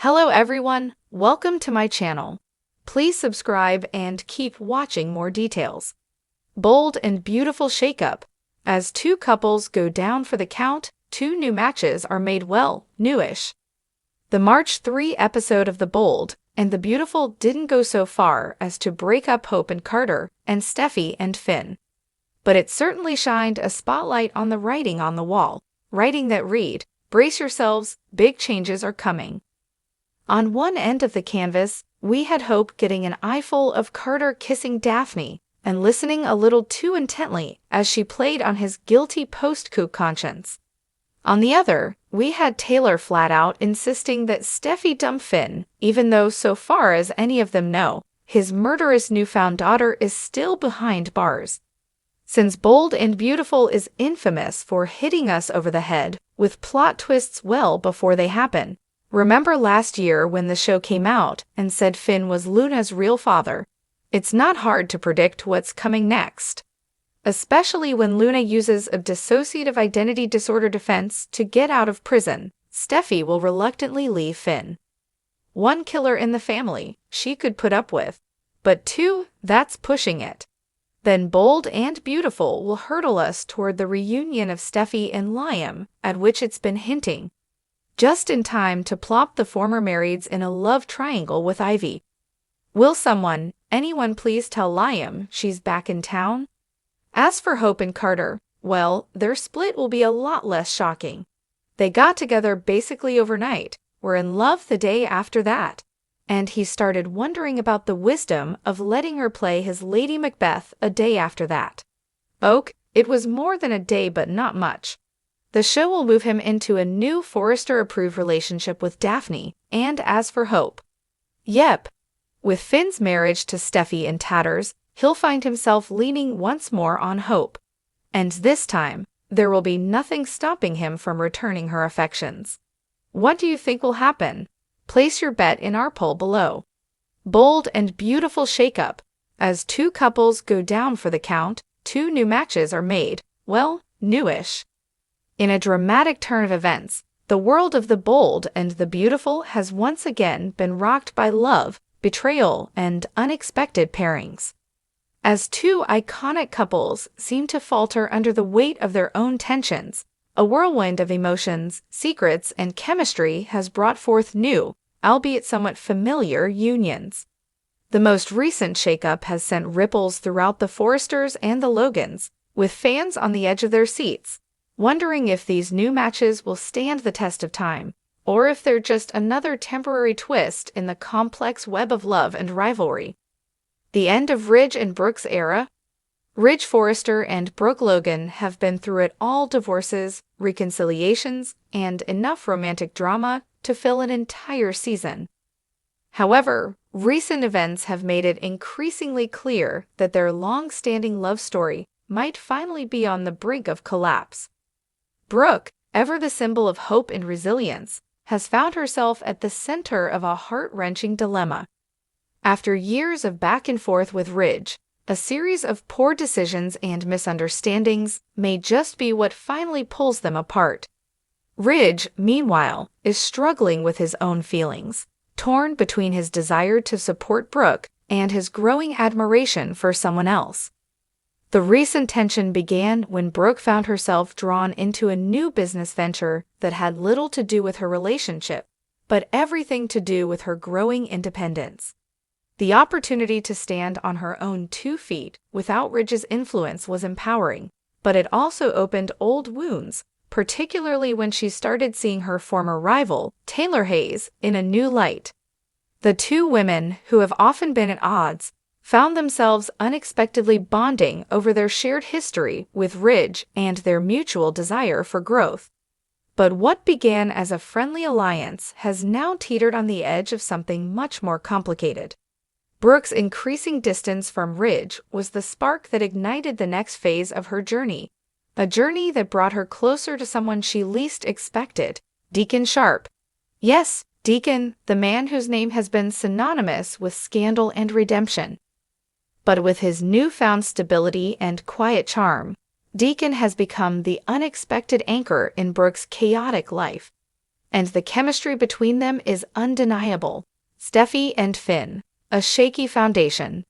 Hello everyone, welcome to my channel. Please subscribe and keep watching more details. Bold and beautiful shakeup. As two couples go down for the count, two new matches are made newish. The March 3 episode of The Bold and the Beautiful didn't go so far as to break up Hope and Carter and Steffi and Finn. But it certainly shined a spotlight on the writing on the wall, writing that read, "Brace yourselves, big changes are coming." On one end of the canvas, we had Hope getting an eyeful of Carter kissing Daphne and listening a little too intently as she played on his guilty post-coup conscience. On the other, we had Taylor flat out insisting that Steffi dump Finn, even though so far as any of them know, his murderous newfound daughter is still behind bars. Since Bold and Beautiful is infamous for hitting us over the head with plot twists well before they happen, remember last year when the show came out and said Finn was Luna's real father? It's not hard to predict what's coming next. Especially when Luna uses a dissociative identity disorder defense to get out of prison, Steffi will reluctantly leave Finn. One killer in the family she could put up with, but two, that's pushing it. Then Bold and Beautiful will hurtle us toward the reunion of Steffi and Liam, at which it's been hinting, just in time to plop the former marrieds in a love triangle with Ivy. Will anyone please tell Liam she's back in town? As for Hope and Carter, well, their split will be a lot less shocking. They got together basically overnight, were in love the day after that, and he started wondering about the wisdom of letting her play his Lady Macbeth a day after that. It was more than a day but not much. The show will move him into a new Forrester-approved relationship with Daphne, and as for Hope, yep, with Finn's marriage to Steffi in tatters, he'll find himself leaning once more on Hope. And this time, there will be nothing stopping him from returning her affections. What do you think will happen? Place your bet in our poll below. Bold and Beautiful shakeup. As two couples go down for the count, two new matches are made, newish. In a dramatic turn of events, the world of The Bold and the Beautiful has once again been rocked by love, betrayal, and unexpected pairings. As two iconic couples seem to falter under the weight of their own tensions, a whirlwind of emotions, secrets, and chemistry has brought forth new, albeit somewhat familiar, unions. The most recent shakeup has sent ripples throughout the Forresters and the Logans, with fans on the edge of their seats, wondering if these new matches will stand the test of time, or if they're just another temporary twist in the complex web of love and rivalry. The end of Ridge and Brooke's era? Ridge Forrester and Brooke Logan have been through it all: divorces, reconciliations, and enough romantic drama to fill an entire season. However, recent events have made it increasingly clear that their long-standing love story might finally be on the brink of collapse. Brooke, ever the symbol of hope and resilience, has found herself at the center of a heart-wrenching dilemma. After years of back and forth with Ridge, a series of poor decisions and misunderstandings may just be what finally pulls them apart. Ridge, meanwhile, is struggling with his own feelings, torn between his desire to support Brooke and his growing admiration for someone else. The recent tension began when Brooke found herself drawn into a new business venture that had little to do with her relationship, but everything to do with her growing independence. The opportunity to stand on her own 2 feet without Ridge's influence was empowering, but it also opened old wounds, particularly when she started seeing her former rival, Taylor Hayes, in a new light. The two women, who have often been at odds, found themselves unexpectedly bonding over their shared history with Ridge and their mutual desire for growth. But what began as a friendly alliance has now teetered on the edge of something much more complicated. Brooke's increasing distance from Ridge was the spark that ignited the next phase of her journey, a journey that brought her closer to someone she least expected, Deacon Sharp. Yes, Deacon, the man whose name has been synonymous with scandal and redemption. But with his newfound stability and quiet charm, Deacon has become the unexpected anchor in Brooke's chaotic life. and the chemistry between them is undeniable. Steffi and Finn, a shaky foundation.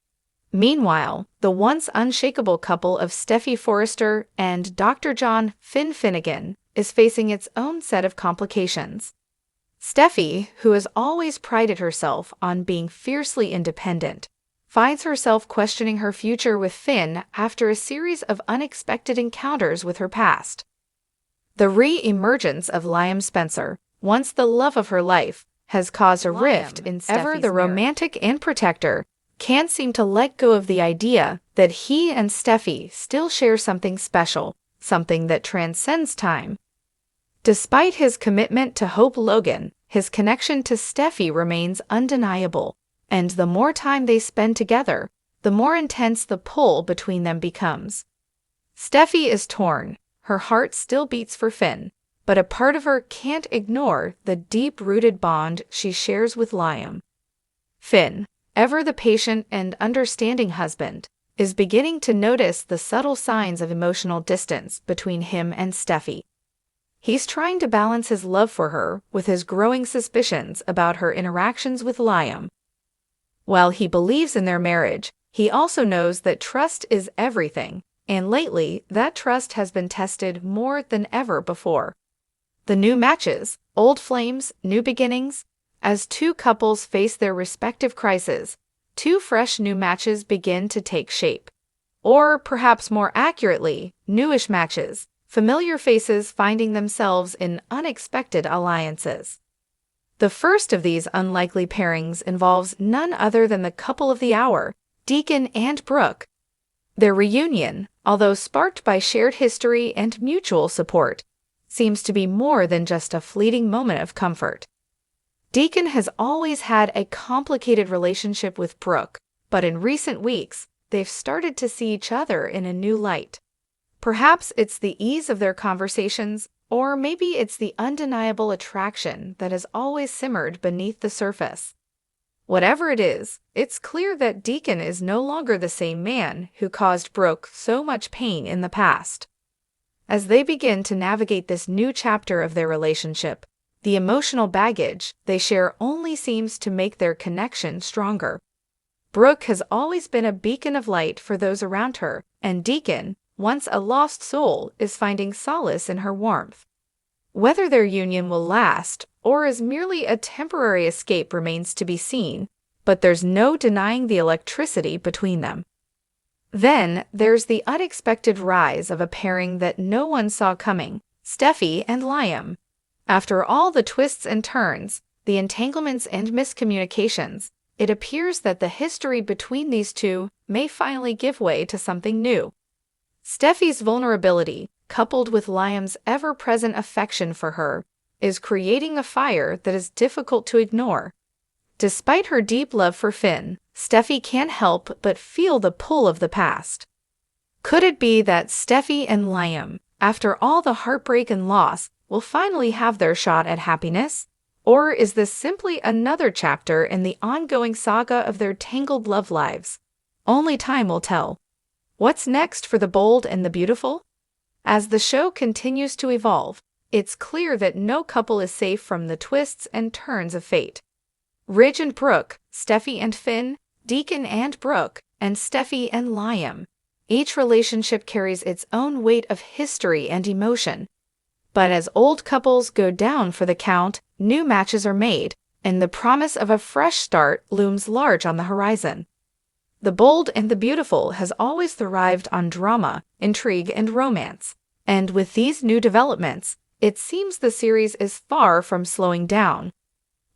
Meanwhile, the once unshakable couple of Steffi Forrester and Dr. John Finn Finnegan is facing its own set of complications. Steffi, who has always prided herself on being fiercely independent, finds herself questioning her future with Finn after a series of unexpected encounters with her past. The re-emergence of Liam Spencer, once the love of her life, has caused a rift in Steffi's marriage. Ever the romantic and protector, can't seem to let go of the idea that he and Steffi still share something special, something that transcends time. Despite his commitment to Hope Logan, his connection to Steffi remains undeniable, and the more time they spend together, the more intense the pull between them becomes. Steffi is torn. Her heart still beats for Finn, but a part of her can't ignore the deep-rooted bond she shares with Liam. Finn, ever the patient and understanding husband, is beginning to notice the subtle signs of emotional distance between him and Steffi. He's trying to balance his love for her with his growing suspicions about her interactions with Liam. While he believes in their marriage, he also knows that trust is everything, and lately that trust has been tested more than ever before. The new matches, old flames, new beginnings. As two couples face their respective crises, two fresh new matches begin to take shape. Or, perhaps more accurately, newish matches, familiar faces finding themselves in unexpected alliances. The first of these unlikely pairings involves none other than the couple of the hour, Deacon and Brooke. Their reunion, although sparked by shared history and mutual support, seems to be more than just a fleeting moment of comfort. Deacon has always had a complicated relationship with Brooke, but in recent weeks, they've started to see each other in a new light. Perhaps it's the ease of their conversations, or maybe it's the undeniable attraction that has always simmered beneath the surface. Whatever it is, it's clear that Deacon is no longer the same man who caused Brooke so much pain in the past. As they begin to navigate this new chapter of their relationship, the emotional baggage they share only seems to make their connection stronger. Brooke has always been a beacon of light for those around her, and Deacon, once a lost soul, is finding solace in her warmth. Whether their union will last, or is merely a temporary escape remains to be seen, but there's no denying the electricity between them. Then, there's the unexpected rise of a pairing that no one saw coming, Steffi and Liam. After all the twists and turns, the entanglements and miscommunications, it appears that the history between these two may finally give way to something new. Steffi's vulnerability, coupled with Liam's ever-present affection for her, is creating a fire that is difficult to ignore. Despite her deep love for Finn, Steffi can't help but feel the pull of the past. Could it be that Steffi and Liam, after all the heartbreak and loss, will finally have their shot at happiness? Or is this simply another chapter in the ongoing saga of their tangled love lives? Only time will tell. What's next for the bold and the beautiful? As the show continues to evolve, it's clear that no couple is safe from the twists and turns of fate. Ridge and Brooke, Steffi and Finn, Deacon and Brooke, and Steffi and Liam. Each relationship carries its own weight of history and emotion. But as old couples go down for the count, new matches are made, and the promise of a fresh start looms large on the horizon. The Bold and the Beautiful has always thrived on drama, intrigue, and romance, and with these new developments, it seems the series is far from slowing down.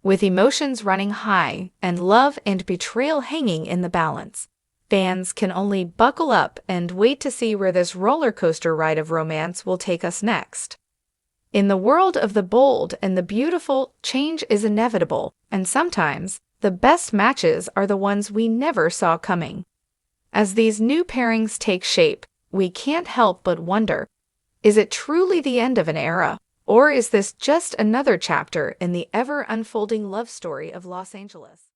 With emotions running high and love and betrayal hanging in the balance, fans can only buckle up and wait to see where this roller coaster ride of romance will take us next. In the world of the bold and the beautiful, change is inevitable, and sometimes, the best matches are the ones we never saw coming. As these new pairings take shape, we can't help but wonder, is it truly the end of an era, or is this just another chapter in the ever-unfolding love story of Los Angeles?